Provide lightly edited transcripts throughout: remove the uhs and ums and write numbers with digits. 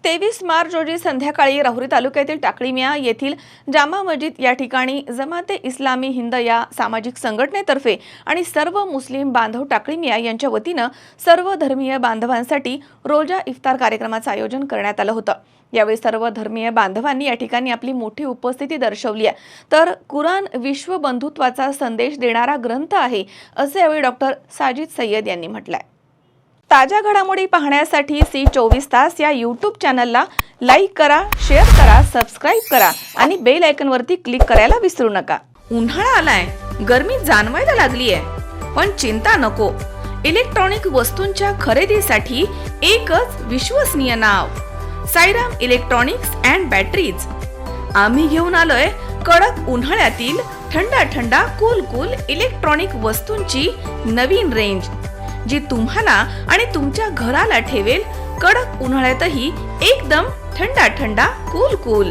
23 मार्च रोजी संध्याकाळी राहुरी तालुक्यातील टाकळीमिया येथील जामा मस्जिद या ठिकाणी जमाते इस्लामी हिंद या सामाजिक संघटनेतर्फे आणि सर्व मुस्लिम बांधव टाकळीमिया यांच्या वतीनं सर्व धर्मीय बांधवांसाठी रोजा इफ्तार कार्यक्रमाचं आयोजन करण्यात आलं होतं। यावेळी सर्व धर्मीय बांधवांनी या ठिकाणी आपली मोठी उपस्थिती दर्शवली आहे। तर कुराण विश्व बंधुत्वाचा संदेश देणारा ग्रंथ आहे असे यावेळी डॉक्टर साजिद सय्यद यांनी म्हटलंय। ताज्या घडामोडी पाहण्यासाठी सी24 तास या यूट्यूब चॅनलला लाईक करा, शेअर करा, सबस्क्राईब करा आणि बेल आयकॉनवरती क्लिक करायला विसरू नका। उन्हाळा आलाय, गरमी जाणवायला लागली आहे, पण चिंता नको। इलेक्ट्रॉनिक वस्तूंच्या खरेदीसाठी एकच विश्वसनीय नाव, साईराम इलेक्ट्रॉनिक्स अँड बॅटरीज। आम्ही घेऊन आलोय कडक उन्हाळ्यातील थंड कूल इलेक्ट्रॉनिक वस्तूंची नवीन रेंज, जी तुम्हाला आणि तुमच्या घराला ठेवेल कडक उन्हाळ्यातही एकदम थंडा कूल।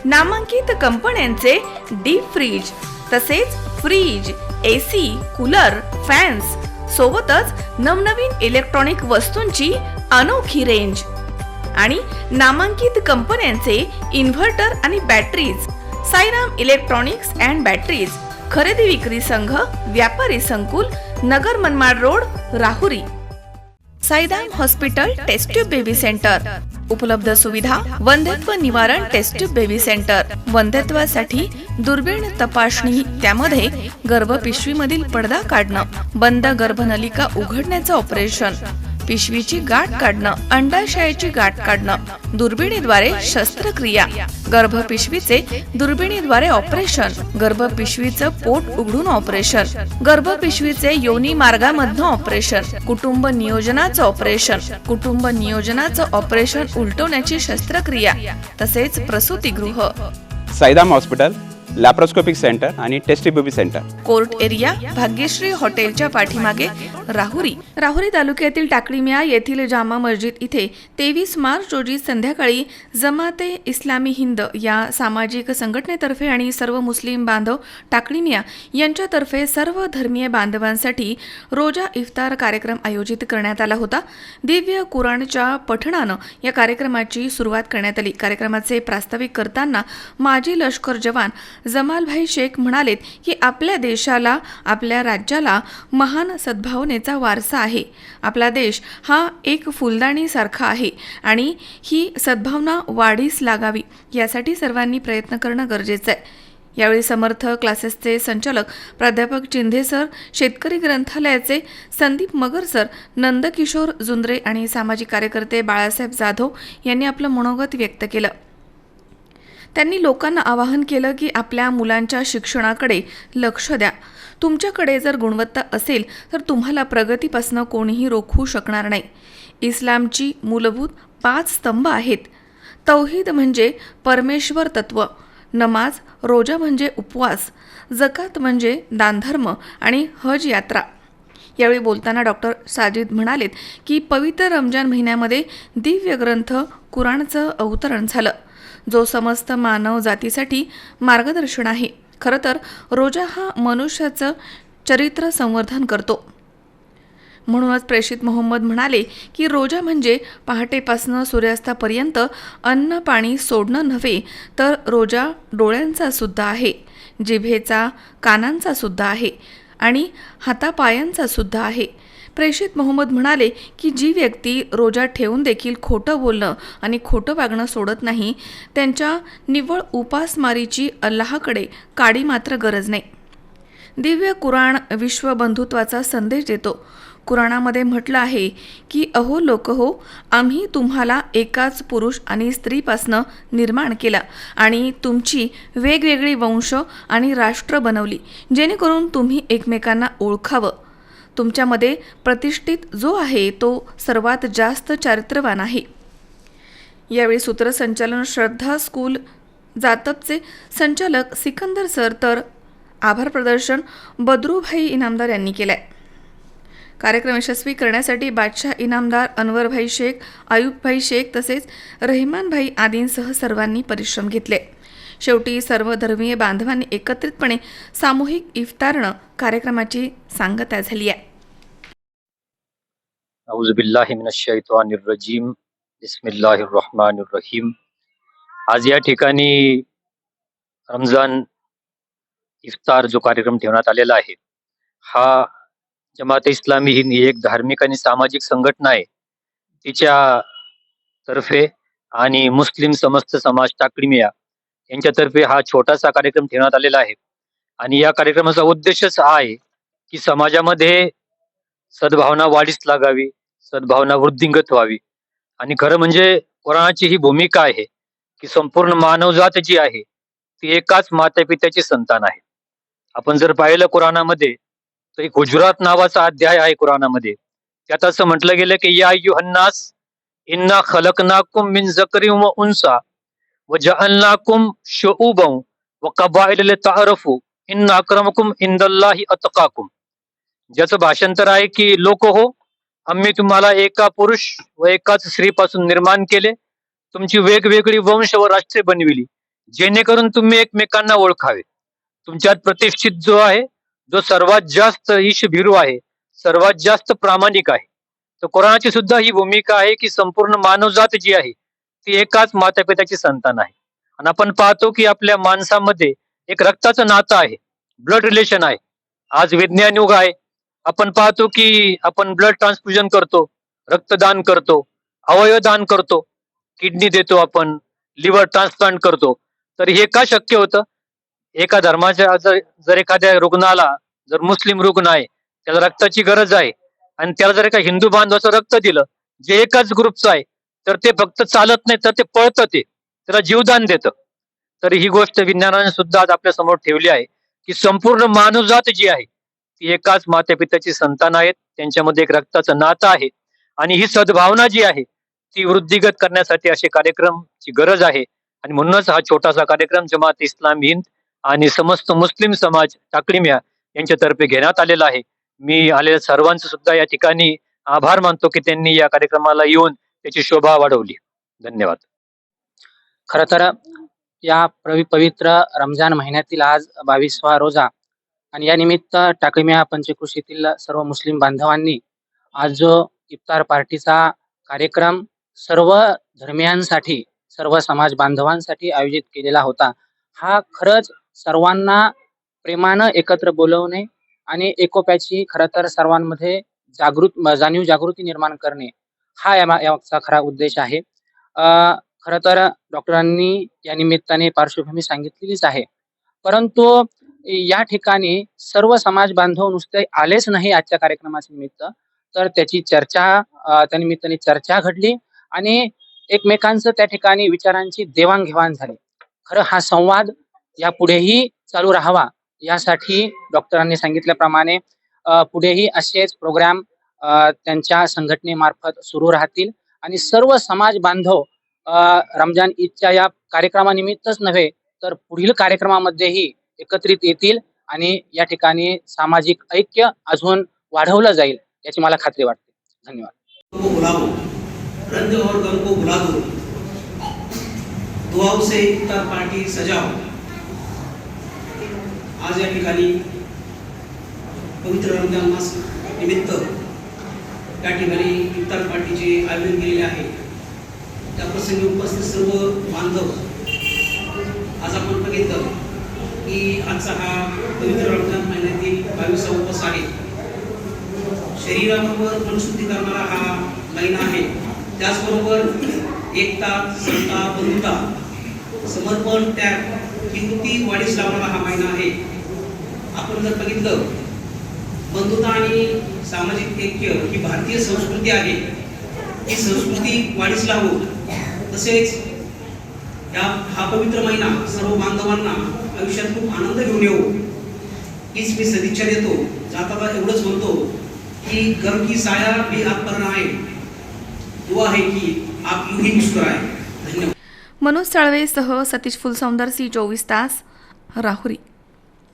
नामांकित कंपन्यांचे डीप फ्रीज तसेच फ्रीज, एसी, कूलर, फॅन्स सोबतच नवनवीन इलेक्ट्रॉनिक वस्तूंची अनोखी रेंज आणि नामांकित कंपन्यांचे इन्व्हर्टर आणि batteries. Sairam electronics and batteries, खरेदी विक्री संघ, व्यापारी संकुल, नगर Manmad road, Rahuri. Sairam hospital test tube baby centre, उपलब्ध सुविधा वंध्यत्व निवारण टेस्ट ट्यूब बेबी सेंटर, वंध्यत्वासाठी दुर्बीण तपासणी, त्यामध्ये गर्भपिशवीमधील पडदा काढणं, बंद गर्भनलिका उघडण्याचं ऑपरेशन, पिशवीची गाठ काढणं, अंडाशयाची गाठ काढणं, दुर्बिणीद्वारे शस्त्रक्रिया, गर्भपिशवीचे दुर्बिणीद्वारे ऑपरेशन, गर्भपिशवीचं पोट उघडून ऑपरेशन, गर्भपिशवीचे योनी मार्गामधनं ऑपरेशन, कुटुंब नियोजनाचं ऑपरेशन, कुटुंब नियोजनाचं ऑपरेशन उलटवण्याची शस्त्रक्रिया, तसेच प्रसूतिगृह। साईराम हॉस्पिटल लॅप्रोस्कोपिक सेंटर आणि test baby centre, court area, Bhagyashree हॉटेलच्या पाठीमागे, राहुरी। राहुरी तालुक्यातील टाकळीमिया येथील जामा मस्जिद इथे 23 मार्च रोजी संध्याकाळी जमाते इस्लामी हिंद या सामाजिक संघटनेतर्फे आणि सर्व मुस्लिम बांधव टाकळीमिया यांच्यातर्फे सर्व धर्मीय बांधवांसाठी रोजा इफ्तार कार्यक्रम आयोजित करण्यात आला होता। दिव्य कुराणच्या पठणानं या कार्यक्रमाची सुरुवात करण्यात आली। कार्यक्रमाचे प्रास्ताविक करताना माजी लष्कर जवान जमालभाई शेख म्हणालेत की आपल्या देशाला, आपल्या राज्याला महान सद्भावनेचा वारसा आहे। आपला देश हा एक फुलदाणी सारखा आहे आणि ही सद्भावना वाढीस लागावी यासाठी सर्वांनी प्रयत्न करणं गरजेचं आहे। यावेळी समर्थ क्लासेसचे संचालक प्राध्यापक चिंधे सर, शेतकरी ग्रंथालयाचे संदीप मगर सर, नंदकिशोर जुंद्रे आणि सामाजिक कार्यकर्ते बाळासाहेब जाधव यांनी आपलं मनोगत व्यक्त केलं। त्यांनी लोकांना आवाहन केलं की आपल्या मुलांच्या शिक्षणाकडे लक्ष द्या। तुमच्याकडे जर गुणवत्ता असेल तर तुम्हाला प्रगतीपासून कोणीही रोखू शकणार नाही। इस्लामची मूलभूत 5 स्तंभ आहेत। तौहीद म्हणजे परमेश्वर तत्व, नमाज, रोजा म्हणजे उपवास, जकात म्हणजे दानधर्म आणि हज यात्रा। यावेळी बोलताना डॉक्टर साजिद म्हणालेत की पवित्र रमजान महिन्यामध्ये दिव्य ग्रंथ कुराणचं अवतरण झालं, जो समस्त मानव जातीसाठी मार्गदर्शन आहे। खरं तर रोजा हा मनुष्याचं चरित्र संवर्धन करतो। म्हणूनच प्रेषित मोहम्मद म्हणाले की रोजा म्हणजे पहाटेपासून सूर्यास्तापर्यंत अन्न पाणी सोडणं नव्हे, तर रोजा डोळ्यांचा सुद्धा आहे, जिभेचा, कानांचा सुद्धा आहे आणि हातापायांचा सुद्धा आहे। प्रेषित मोहम्मद म्हणाले की जी व्यक्ती रोजा ठेवून देखील खोटं बोलणं आणि खोटं वागणं सोडत नाही, त्यांच्या निव्वळ उपासमारीची अल्लाहकडे काडी मात्र गरज नाही। दिव्य कुराण विश्व बंधुत्वाचा संदेश देतो। कुराणामध्ये म्हटलं आहे की अहो लोक हो, आम्ही तुम्हाला एकाच पुरुष आणि स्त्रीपासनं निर्माण केला आणि तुमची वेगवेगळी वंश आणि राष्ट्र बनवली, जेणेकरून तुम्ही एकमेकांना ओळखावं। तुमच्यामध्ये प्रतिष्ठित जो आहे तो सर्वात जास्त चारित्र्यवान आहे। यावेळी सूत्रसंचालन श्रद्धा स्कूल जातपचे संचालक सिकंदर सर, तर आभार प्रदर्शन बद्रूभाई इनामदार यांनी केलंय। कार्यक्रम यशस्वी करण्यासाठी बादशाह इनामदार, अनवरभाई शेख, आयुबभाई शेख तसेच रहमानभाई आदींसह सर्वांनी परिश्रम घेतले। शेवटी सर्व धर्मीय बांधवांनी एकत्रितपणे सामूहिक इफ्तारनं कार्यक्रमाची सांगता झाली आहे। औज़ु बिल्लाहि मिनश शैतानिर रजीम, बिस्मिल्लाहिर्रहमानिर्रहीम. आज या ठिकाणी रमजान इफ्तार जो कार्यक्रम ठेवण्यात आलेला आहे, हा जमात इस्लामी हिंद ही एक धार्मिक आणि सामाजिक संघटना आहे. तिच्या तर्फे आणि मुस्लिम समस्त समाज टाकळीमिया यांच्यातर्फे हा छोटासा कार्यक्रम ठेवण्यात आलेला आहे. आणि या कार्यक्रमाचा उद्देशच हा आहे की समाजामध्ये सद्भावना वाढीस लागावी, सद्भावना वृद्धिंगत व्हावी. आणि खरं म्हणजे कुराणाची ही भूमिका आहे की संपूर्ण मानवजात जी आहे ती एकाच मातापित्याची संतान आहे. आपण जर पाहिलं कुराणामध्ये तर एक हुजुरात नावाचा अध्याय आहे कुराणामध्ये. त्यात असं म्हटलं गेलं की या अय्युहन्नास इन्ना खलकनाकुम मिन झकरिन व उन्सा व जअलनाकुम शुऊबन व कबाइल लितअरफू इन्ना अक्रमकुम इंदल्लाहि अतकाकुम. ज्याचं भाषांतर आहे की लोक हो, आम्ही तुम्हाला एका पुरुष व एकाच स्त्रीपासून निर्माण केले, तुमची वेगवेगळी वंश व राष्ट्रे बनविली, जेणेकरून तुम्ही एकमेकांना ओळखावे. तुमच्यात प्रतिष्ठित जो आहे, जो सर्वात जास्त ईशभीरू आहे, सर्वात जास्त प्रामाणिक आहे. तर कुराणाची सुद्धा ही भूमिका आहे की संपूर्ण मानवजात जी आहे ती एकाच मातापित्याची संतान आहे. आणि आपण पाहतो की आपल्या माणसामध्ये एक रक्ताचं नातं आहे, ब्लड रिलेशन आहे. आज विज्ञान युग आहे. आपण पाहतो की आपण ब्लड ट्रान्सफ्युजन करतो, रक्तदान करतो, अवयव दान करतो, किडनी देतो, आपण लिव्हर ट्रान्सप्लांट करतो. तर हे का शक्य होतं? एका धर्माच्या जर एखाद्या रुग्णाला, जर मुस्लिम रुग्ण आहे, त्याला रक्ताची गरज आहे आणि त्याला जर एका हिंदू बांधवाचं रक्त दिलं जे एकाच ग्रुपचं आहे, तर ते फक्त चालत नाही, तर ते पळतं, ते त्याला जीवदान देतं. तर ही गोष्ट विज्ञानाने सुद्धा आज आपल्या समोर ठेवली आहे की संपूर्ण मानवजात जी आहे ती एकाच मातापित्याची संतान आहेत. त्यांच्यामध्ये एक रक्ताचं नातं आहे. आणि ही सद्भावना जी आहे ती वृद्धिगत करण्यासाठी असे कार्यक्रमची गरज आहे. आणि म्हणूनच हा छोटासा कार्यक्रम जमात इस्लामी हिंद आणि समस्त मुस्लिम समाज टाकळीमिया यांच्यातर्फे घेण्यात आलेला आहे. मी आलेल्या सर्वांचं सुद्धा या ठिकाणी आभार मानतो की त्यांनी या कार्यक्रमाला येऊन त्याची शोभा वाढवली. धन्यवाद. खरं तर या पवित्र रमजान महिन्यातील आज 22वा रोजा आणि या निमित्त टाकळीमिया पंचक्रोशीतील सर्व मुस्लिम बांधवांनी आज जो इफ्तार पार्टीचा कार्यक्रम सर्व धर्मियांसाठी, सर्व समाज बांधवांसाठी आयोजित केलेला होता, हा खरंच सर्वांना प्रेमानं एकत्र बोलवणे आणि एकोप्याची खरं तर सर्वांमध्ये जाणीव जागृती निर्माण करणे हा यामागचा खरा उद्देश आहे. खरं तर डॉक्टरांनी या निमित्ताने पार्श्वभूमी सांगितलेलीच आहे, परंतु या ठिकाणी सर्व समाज बांधव नुसते आलेच नाही आजच्या कार्यक्रमाच्या निमित्त, तर त्याची चर्चा त्या निमित्ताने चर्चा घडली आणि एकमेकांचं त्या ठिकाणी विचारांची देवाणघेवाण झाली. खरं हा संवाद यापुढेही चालू राहावा यासाठी डॉक्टरांनी सांगितल्याप्रमाणे पुढेही असेच प्रोग्राम त्यांच्या संघटनेमार्फत सुरू राहतील आणि सर्व समाज बांधव रमजान ईदच्या या कार्यक्रमानिमित्तच नव्हे तर पुढील कार्यक्रमामध्येही एकत्रित येतील आणि या ठिकाणी सामाजिक ऐक्य अजून वाढवलं जाईल याची मला खात्री वाटते. धन्यवाद. रंग और गम को भुला दो, दुआओं से इफ्तार पार्टी सजाओ. आज या ठिकाणी पवित्र रमजान मास निमित्त या ठिकाणी इफ्तार पार्टीचे आयोजन केलेले आहे. त्या प्रसंगी उपस्थित सर्व बांधव, आज आपण बघितलं की आजचा हा पवित्र रमजान महिन्यातील 22वा उपवास आहे. शरीराबरोबर मनशुद्धी करणारा हा महिना आहे. त्याचबरोबर एकता, समता, बंधुता, समर्पण, त्याग ही वृत्ती वाढीस लावणारा हा महिना आहे. आपण जर बघितलं, बंधुता आणि सामाजिक ऐक्य ही भारतीय संस्कृती आहे. ही संस्कृती वाढीस लावू, तसेच हा पवित्र महिना सर्व बांधवांना आयुष्यात खूप आनंद घेऊन येऊ हीच मी सदिच्छा देतो. जाता एवढंच म्हणतो की गम की साया भी आप पर ना आए, दुआ है की आप यूं ही मुस्कुराए. धन्यवाद. मनोज साळवेसह सतीश फुलसौंदर, C24 तास, राहुरी.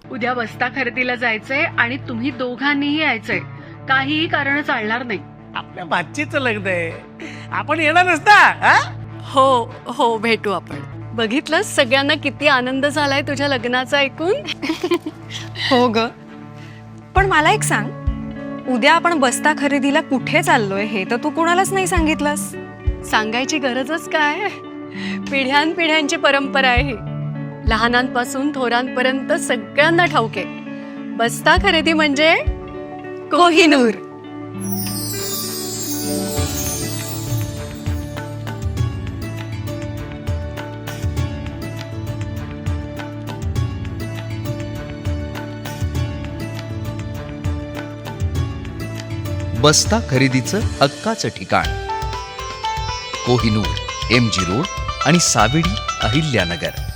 उद्या बस्ता खरेदीला जायचंय आणि तुम्ही दोघांनीही यायचंय. काहीही कारण चालणार नाही. आपल्या भाचीचं लग्न आहे, आपण येणार नसता. हो हो, भेटू आपण. बघितलं सगळ्यांना किती आनंद झालाय तुझ्या लग्नाचा ऐकून. हो ग, पण मला एक सांग, उद्या आपण बस्ता खरेदीला कुठे चाललोय हे तर तू कोणालाच नाही सांगितलंस. सांगायची गरजच काय, पिढ्यानपिढ्यांची परंपरा आहे ही. लहानांपासून थोरांपर्यंत सगळ्यांना ठाऊक आहे, बस्ता खरेदी म्हणजे कोहिनूर. बस्ता खरेदीचं हक्काचं ठिकाण कोहिनूर, MG रोड आणि सावेडी, अहिल्यानगर.